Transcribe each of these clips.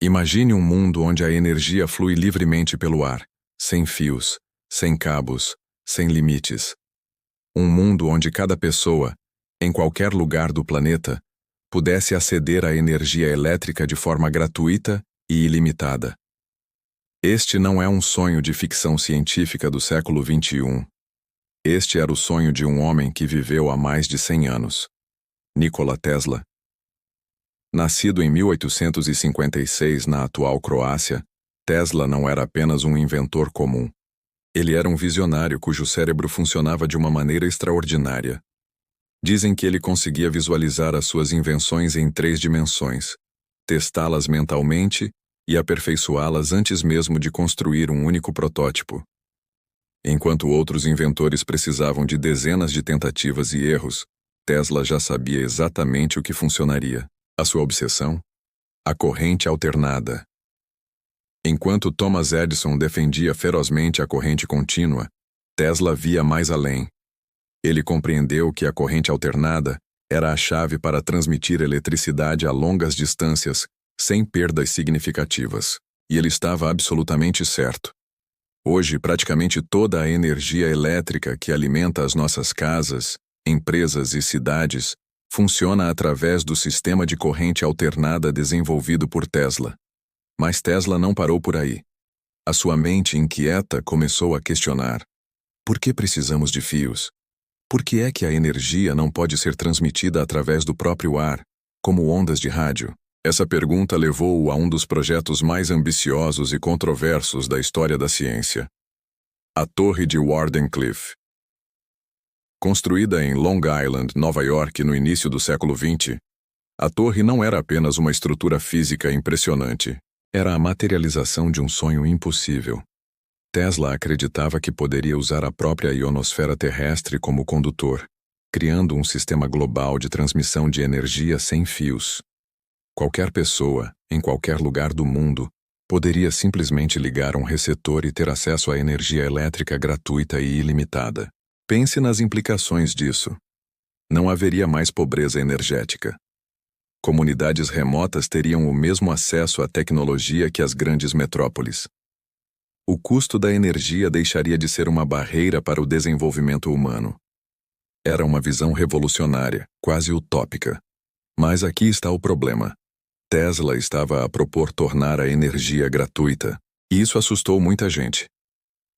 Imagine um mundo onde a energia flui livremente pelo ar, sem fios, sem cabos, sem limites. Um mundo onde cada pessoa, em qualquer lugar do planeta, pudesse aceder à energia elétrica de forma gratuita e ilimitada. Este não é um sonho de ficção científica do século XXI. Este era o sonho de um homem que viveu há mais de 100 anos. Nikola Tesla. Nascido em 1856 na atual Croácia, Tesla não era apenas um inventor comum. Ele era um visionário cujo cérebro funcionava de uma maneira extraordinária. Dizem que ele conseguia visualizar as suas invenções em 3 dimensões, testá-las mentalmente e aperfeiçoá-las antes mesmo de construir um único protótipo. Enquanto outros inventores precisavam de dezenas de tentativas e erros, Tesla já sabia exatamente o que funcionaria. A sua obsessão? A corrente alternada. Enquanto Thomas Edison defendia ferozmente a corrente contínua, Tesla via mais além. Ele compreendeu que a corrente alternada era a chave para transmitir eletricidade a longas distâncias, sem perdas significativas. E ele estava absolutamente certo. Hoje, praticamente toda a energia elétrica que alimenta as nossas casas, empresas e cidades funciona através do sistema de corrente alternada desenvolvido por Tesla. Mas Tesla não parou por aí. A sua mente inquieta começou a questionar: por que precisamos de fios? Por que é que a energia não pode ser transmitida através do próprio ar, como ondas de rádio? Essa pergunta levou-o a um dos projetos mais ambiciosos e controversos da história da ciência: a Torre de Wardenclyffe. Construída em Long Island, Nova York, no início do século XX, a torre não era apenas uma estrutura física impressionante, era a materialização de um sonho impossível. Tesla acreditava que poderia usar a própria ionosfera terrestre como condutor, criando um sistema global de transmissão de energia sem fios. Qualquer pessoa, em qualquer lugar do mundo, poderia simplesmente ligar um receptor e ter acesso à energia elétrica gratuita e ilimitada. Pense nas implicações disso. Não haveria mais pobreza energética. Comunidades remotas teriam o mesmo acesso à tecnologia que as grandes metrópoles. O custo da energia deixaria de ser uma barreira para o desenvolvimento humano. Era uma visão revolucionária, quase utópica. Mas aqui está o problema. Tesla estava a propor tornar a energia gratuita, e isso assustou muita gente.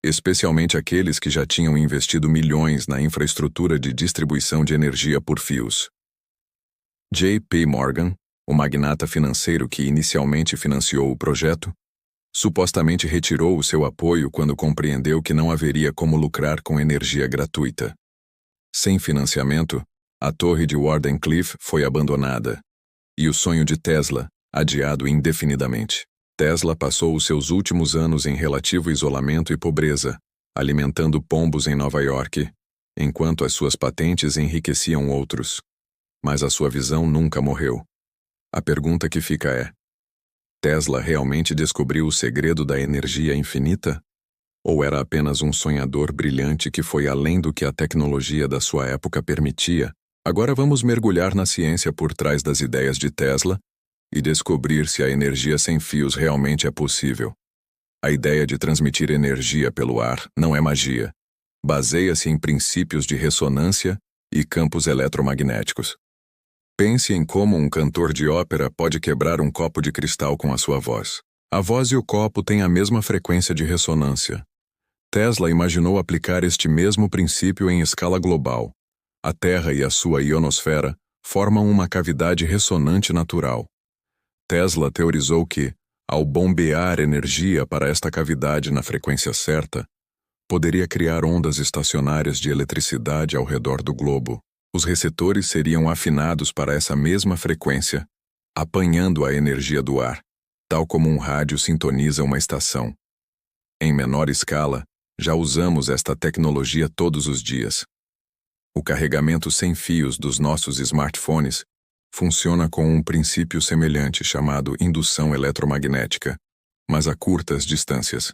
Especialmente aqueles que já tinham investido milhões na infraestrutura de distribuição de energia por fios. J.P. Morgan, o magnata financeiro que inicialmente financiou o projeto, supostamente retirou o seu apoio quando compreendeu que não haveria como lucrar com energia gratuita. Sem financiamento, a torre de Wardenclyffe foi abandonada, e o sonho de Tesla, adiado indefinidamente. Tesla passou os seus últimos anos em relativo isolamento e pobreza, alimentando pombos em Nova York, enquanto as suas patentes enriqueciam outros. Mas a sua visão nunca morreu. A pergunta que fica é: Tesla realmente descobriu o segredo da energia infinita? Ou era apenas um sonhador brilhante que foi além do que a tecnologia da sua época permitia? Agora vamos mergulhar na ciência por trás das ideias de Tesla e descobrir se a energia sem fios realmente é possível. A ideia de transmitir energia pelo ar não é magia. Baseia-se em princípios de ressonância e campos eletromagnéticos. Pense em como um cantor de ópera pode quebrar um copo de cristal com a sua voz. A voz e o copo têm a mesma frequência de ressonância. Tesla imaginou aplicar este mesmo princípio em escala global. A Terra e a sua ionosfera formam uma cavidade ressonante natural. Tesla teorizou que, ao bombear energia para esta cavidade na frequência certa, poderia criar ondas estacionárias de eletricidade ao redor do globo. Os receptores seriam afinados para essa mesma frequência, apanhando a energia do ar, tal como um rádio sintoniza uma estação. Em menor escala, já usamos esta tecnologia todos os dias. O carregamento sem fios dos nossos smartphones funciona com um princípio semelhante chamado indução eletromagnética, mas a curtas distâncias.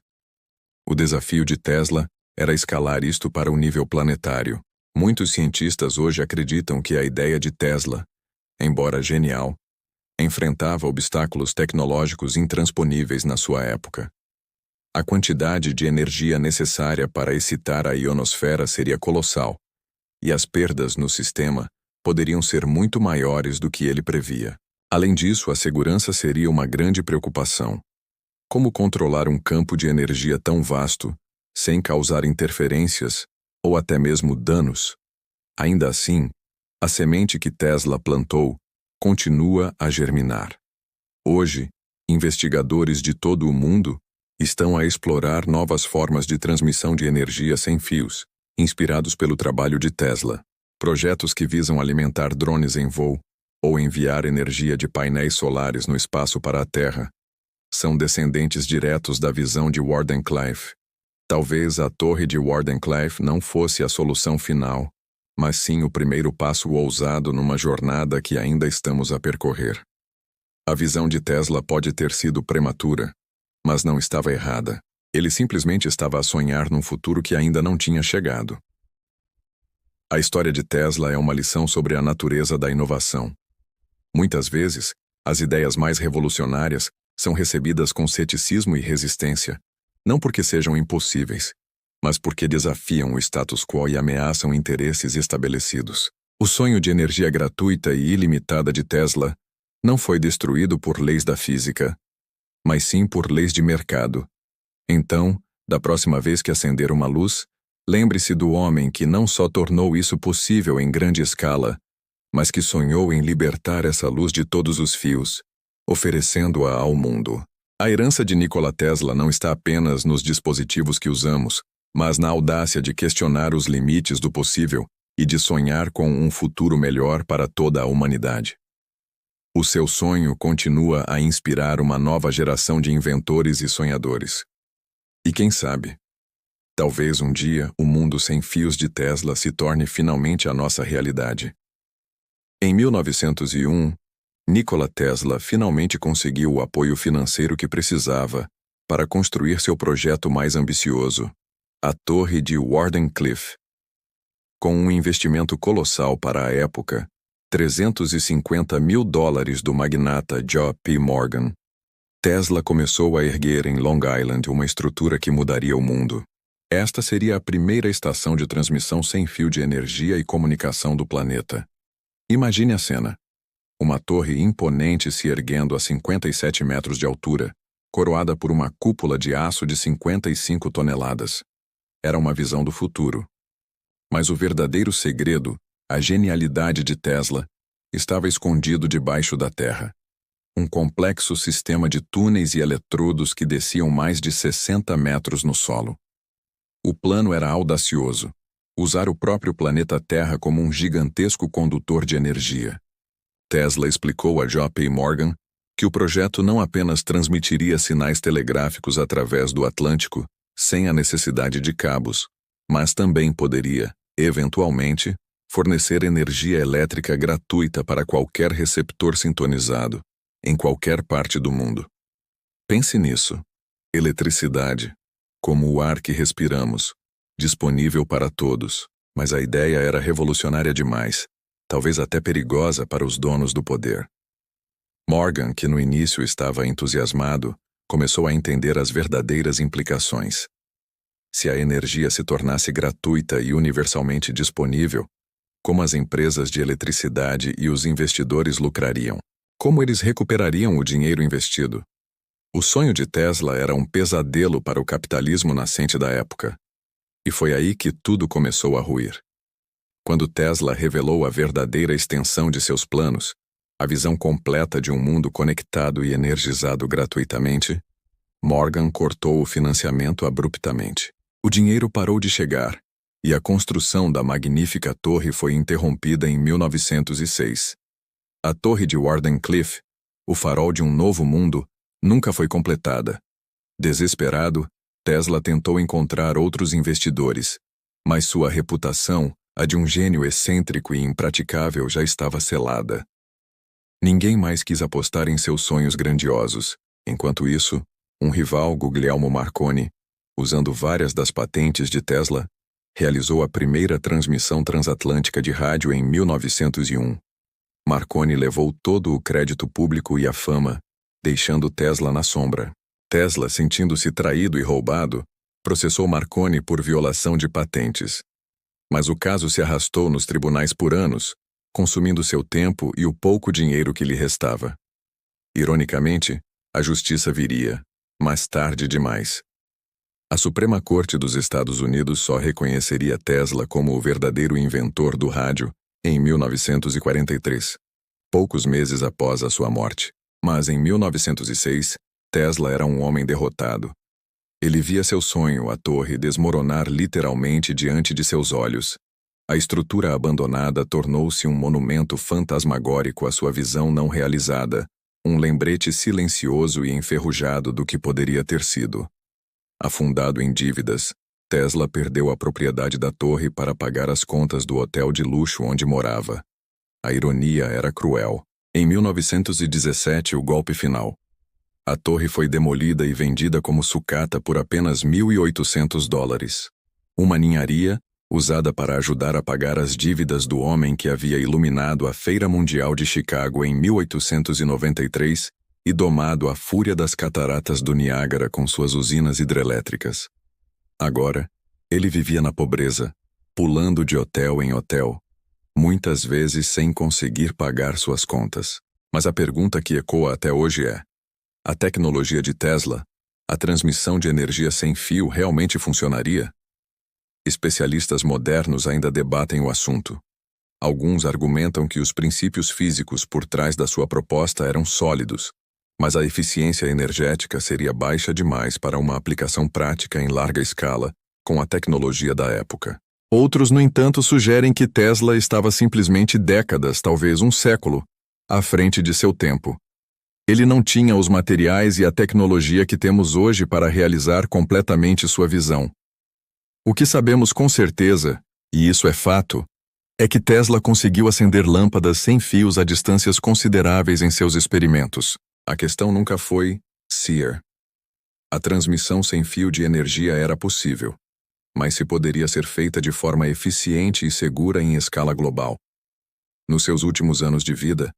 O desafio de Tesla era escalar isto para o nível planetário. Muitos cientistas hoje acreditam que a ideia de Tesla, embora genial, enfrentava obstáculos tecnológicos intransponíveis na sua época. A quantidade de energia necessária para excitar a ionosfera seria colossal, e as perdas no sistema poderiam ser muito maiores do que ele previa. Além disso, a segurança seria uma grande preocupação. Como controlar um campo de energia tão vasto, sem causar interferências ou até mesmo danos? Ainda assim, a semente que Tesla plantou continua a germinar. Hoje, investigadores de todo o mundo estão a explorar novas formas de transmissão de energia sem fios, inspirados pelo trabalho de Tesla. Projetos que visam alimentar drones em voo ou enviar energia de painéis solares no espaço para a Terra são descendentes diretos da visão de Wardenclyffe. Talvez a torre de Wardenclyffe não fosse a solução final, mas sim o primeiro passo ousado numa jornada que ainda estamos a percorrer. A visão de Tesla pode ter sido prematura, mas não estava errada. Ele simplesmente estava a sonhar num futuro que ainda não tinha chegado. A história de Tesla é uma lição sobre a natureza da inovação. Muitas vezes, as ideias mais revolucionárias são recebidas com ceticismo e resistência, não porque sejam impossíveis, mas porque desafiam o status quo e ameaçam interesses estabelecidos. O sonho de energia gratuita e ilimitada de Tesla não foi destruído por leis da física, mas sim por leis de mercado. Então, da próxima vez que acender uma luz, lembre-se do homem que não só tornou isso possível em grande escala, mas que sonhou em libertar essa luz de todos os fios, oferecendo-a ao mundo. A herança de Nikola Tesla não está apenas nos dispositivos que usamos, mas na audácia de questionar os limites do possível e de sonhar com um futuro melhor para toda a humanidade. O seu sonho continua a inspirar uma nova geração de inventores e sonhadores. E quem sabe, talvez um dia o mundo sem fios de Tesla se torne finalmente a nossa realidade. Em 1901, Nikola Tesla finalmente conseguiu o apoio financeiro que precisava para construir seu projeto mais ambicioso, a Torre de Wardenclyffe. Com um investimento colossal para a época, $350 mil do magnata J.P. Morgan, Tesla começou a erguer em Long Island uma estrutura que mudaria o mundo. Esta seria a primeira estação de transmissão sem fio de energia e comunicação do planeta. Imagine a cena. Uma torre imponente se erguendo a 57 metros de altura, coroada por uma cúpula de aço de 55 toneladas. Era uma visão do futuro. Mas o verdadeiro segredo, a genialidade de Tesla, estava escondido debaixo da terra. Um complexo sistema de túneis e eletrodos que desciam mais de 60 metros no solo. O plano era audacioso: usar o próprio planeta Terra como um gigantesco condutor de energia. Tesla explicou a J.P. Morgan que o projeto não apenas transmitiria sinais telegráficos através do Atlântico, sem a necessidade de cabos, mas também poderia, eventualmente, fornecer energia elétrica gratuita para qualquer receptor sintonizado, em qualquer parte do mundo. Pense nisso. Eletricidade, como o ar que respiramos, disponível para todos, mas a ideia era revolucionária demais, talvez até perigosa para os donos do poder. Morgan, que no início estava entusiasmado, começou a entender as verdadeiras implicações. Se a energia se tornasse gratuita e universalmente disponível, como as empresas de eletricidade e os investidores lucrariam? Como eles recuperariam o dinheiro investido? O sonho de Tesla era um pesadelo para o capitalismo nascente da época. E foi aí que tudo começou a ruir. Quando Tesla revelou a verdadeira extensão de seus planos, a visão completa de um mundo conectado e energizado gratuitamente, Morgan cortou o financiamento abruptamente. O dinheiro parou de chegar, e a construção da magnífica torre foi interrompida em 1906. A Torre de Wardenclyffe, o farol de um novo mundo, nunca foi completada. Desesperado, Tesla tentou encontrar outros investidores, mas sua reputação, a de um gênio excêntrico e impraticável, já estava selada. Ninguém mais quis apostar em seus sonhos grandiosos. Enquanto isso, um rival, Guglielmo Marconi, usando várias das patentes de Tesla, realizou a primeira transmissão transatlântica de rádio em 1901. Marconi levou todo o crédito público e a fama, deixando Tesla na sombra. Tesla, sentindo-se traído e roubado, processou Marconi por violação de patentes. Mas o caso se arrastou nos tribunais por anos, consumindo seu tempo e o pouco dinheiro que lhe restava. Ironicamente, a justiça viria, mas tarde demais. A Suprema Corte dos Estados Unidos só reconheceria Tesla como o verdadeiro inventor do rádio em 1943, poucos meses após a sua morte. Mas em 1906, Tesla era um homem derrotado. Ele via seu sonho, a torre, desmoronar literalmente diante de seus olhos. A estrutura abandonada tornou-se um monumento fantasmagórico à sua visão não realizada, um lembrete silencioso e enferrujado do que poderia ter sido. Afundado em dívidas, Tesla perdeu a propriedade da torre para pagar as contas do hotel de luxo onde morava. A ironia era cruel. Em 1917, o golpe final. A torre foi demolida e vendida como sucata por apenas $1.800. Uma ninharia, usada para ajudar a pagar as dívidas do homem que havia iluminado a Feira Mundial de Chicago em 1893 e domado a fúria das cataratas do Niágara com suas usinas hidrelétricas. Agora, ele vivia na pobreza, pulando de hotel em hotel, muitas vezes sem conseguir pagar suas contas. Mas a pergunta que ecoa até hoje é: a tecnologia de Tesla, a transmissão de energia sem fio realmente funcionaria? Especialistas modernos ainda debatem o assunto. Alguns argumentam que os princípios físicos por trás da sua proposta eram sólidos, mas a eficiência energética seria baixa demais para uma aplicação prática em larga escala com a tecnologia da época. Outros, no entanto, sugerem que Tesla estava simplesmente décadas, talvez um século, à frente de seu tempo. Ele não tinha os materiais e a tecnologia que temos hoje para realizar completamente sua visão. O que sabemos com certeza, e isso é fato, é que Tesla conseguiu acender lâmpadas sem fios a distâncias consideráveis em seus experimentos. A questão nunca foi SEER. A transmissão sem fio de energia era possível, mas se poderia ser feita de forma eficiente e segura em escala global. Nos seus últimos anos de vida,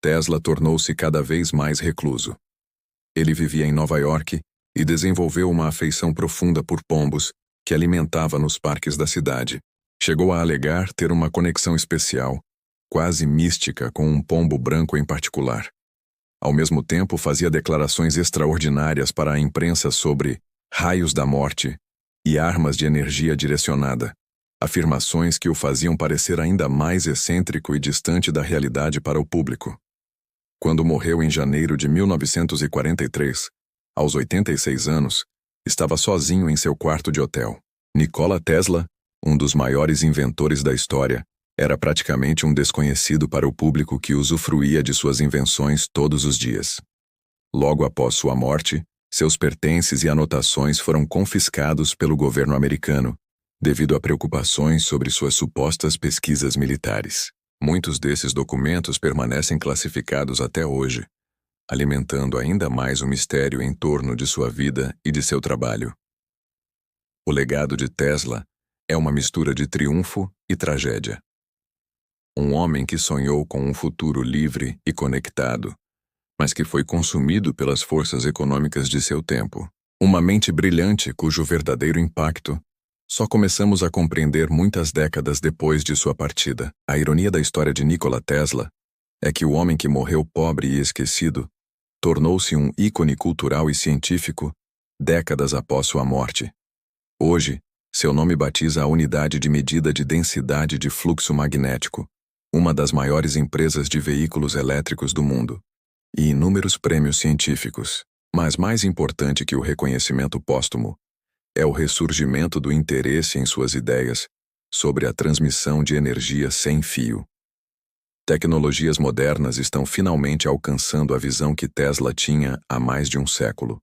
Tesla tornou-se cada vez mais recluso. Ele vivia em Nova York e desenvolveu uma afeição profunda por pombos que alimentava nos parques da cidade. Chegou a alegar ter uma conexão especial, quase mística, com um pombo branco em particular. Ao mesmo tempo, fazia declarações extraordinárias para a imprensa sobre raios da morte e armas de energia direcionada, afirmações que o faziam parecer ainda mais excêntrico e distante da realidade para o público. Quando morreu em janeiro de 1943, aos 86 anos, estava sozinho em seu quarto de hotel. Nikola Tesla, um dos maiores inventores da história, era praticamente um desconhecido para o público que usufruía de suas invenções todos os dias. Logo após sua morte, seus pertences e anotações foram confiscados pelo governo americano, devido a preocupações sobre suas supostas pesquisas militares. Muitos desses documentos permanecem classificados até hoje, alimentando ainda mais o mistério em torno de sua vida e de seu trabalho. O legado de Tesla é uma mistura de triunfo e tragédia. Um homem que sonhou com um futuro livre e conectado, mas que foi consumido pelas forças econômicas de seu tempo. Uma mente brilhante cujo verdadeiro impacto só começamos a compreender muitas décadas depois de sua partida. A ironia da história de Nikola Tesla é que o homem que morreu pobre e esquecido tornou-se um ícone cultural e científico décadas após sua morte. Hoje, seu nome batiza a unidade de medida de densidade de fluxo magnético, uma das maiores empresas de veículos elétricos do mundo, e inúmeros prêmios científicos. Mas mais importante que o reconhecimento póstumo é o ressurgimento do interesse em suas ideias sobre a transmissão de energia sem fio. Tecnologias modernas estão finalmente alcançando a visão que Tesla tinha há mais de um século.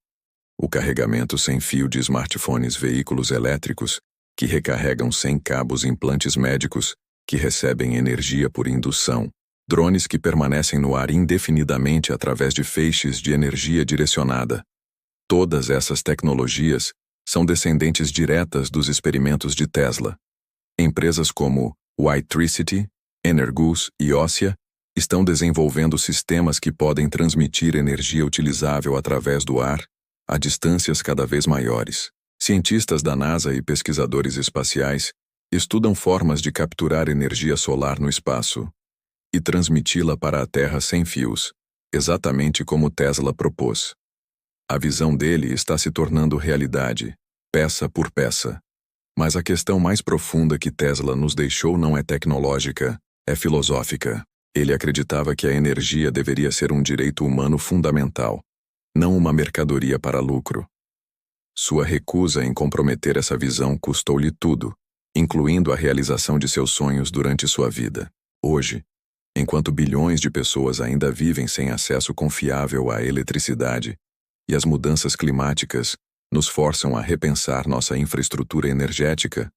O carregamento sem fio de smartphones, veículos elétricos que recarregam sem cabos, implantes médicos que recebem energia por indução, drones que permanecem no ar indefinidamente através de feixes de energia direcionada. Todas essas tecnologias são descendentes diretas dos experimentos de Tesla. Empresas como Witricity, Energus e Ossia Estão desenvolvendo sistemas que podem transmitir energia utilizável através do ar, a distâncias cada vez maiores. Cientistas da NASA e pesquisadores espaciais estudam formas de capturar energia solar no espaço e transmiti-la para a Terra sem fios, exatamente como Tesla propôs. A visão dele está se tornando realidade, peça por peça. Mas a questão mais profunda que Tesla nos deixou não é tecnológica, é filosófica. Ele acreditava que a energia deveria ser um direito humano fundamental, não uma mercadoria para lucro. Sua recusa em comprometer essa visão custou-lhe tudo, incluindo a realização de seus sonhos durante sua vida. Hoje, enquanto bilhões de pessoas ainda vivem sem acesso confiável à eletricidade, e as mudanças climáticas nos forçam a repensar nossa infraestrutura energética,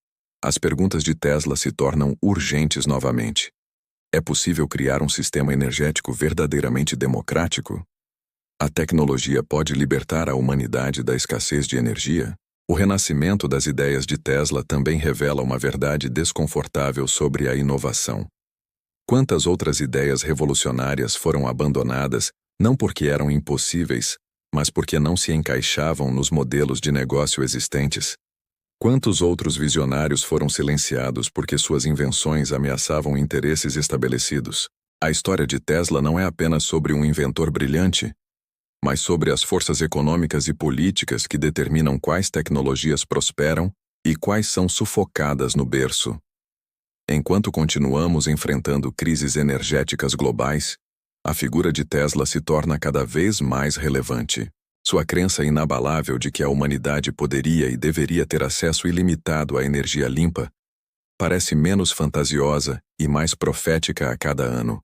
as perguntas de Tesla se tornam urgentes novamente. É possível criar um sistema energético verdadeiramente democrático? A tecnologia pode libertar a humanidade da escassez de energia? O renascimento das ideias de Tesla também revela uma verdade desconfortável sobre a inovação. Quantas outras ideias revolucionárias foram abandonadas não porque eram impossíveis, mas porque não se encaixavam nos modelos de negócio existentes? Quantos outros visionários foram silenciados porque suas invenções ameaçavam interesses estabelecidos? A história de Tesla não é apenas sobre um inventor brilhante, mas sobre as forças econômicas e políticas que determinam quais tecnologias prosperam e quais são sufocadas no berço. Enquanto continuamos enfrentando crises energéticas globais, a figura de Tesla se torna cada vez mais relevante. Sua crença inabalável de que a humanidade poderia e deveria ter acesso ilimitado à energia limpa parece menos fantasiosa e mais profética a cada ano.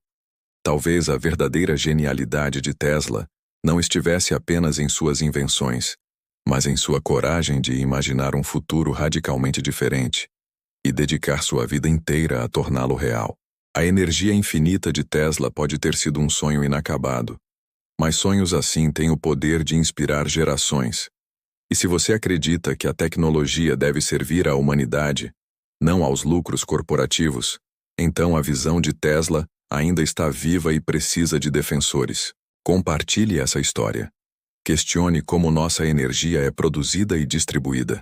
Talvez a verdadeira genialidade de Tesla não estivesse apenas em suas invenções, mas em sua coragem de imaginar um futuro radicalmente diferente e dedicar sua vida inteira a torná-lo real. A energia infinita de Tesla pode ter sido um sonho inacabado, mas sonhos assim têm o poder de inspirar gerações. E se você acredita que a tecnologia deve servir à humanidade, não aos lucros corporativos, então a visão de Tesla ainda está viva e precisa de defensores. Compartilhe essa história. Questione como nossa energia é produzida e distribuída.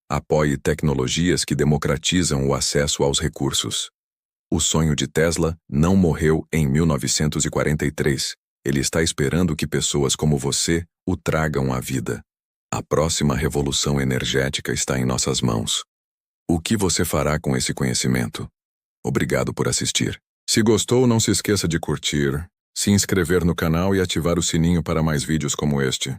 Apoie tecnologias que democratizam o acesso aos recursos. O sonho de Tesla não morreu em 1943. Ele está esperando que pessoas como você o tragam à vida. A próxima revolução energética está em nossas mãos. O que você fará com esse conhecimento? Obrigado por assistir. Se gostou, não se esqueça de curtir, se inscrever no canal e ativar o sininho para mais vídeos como este.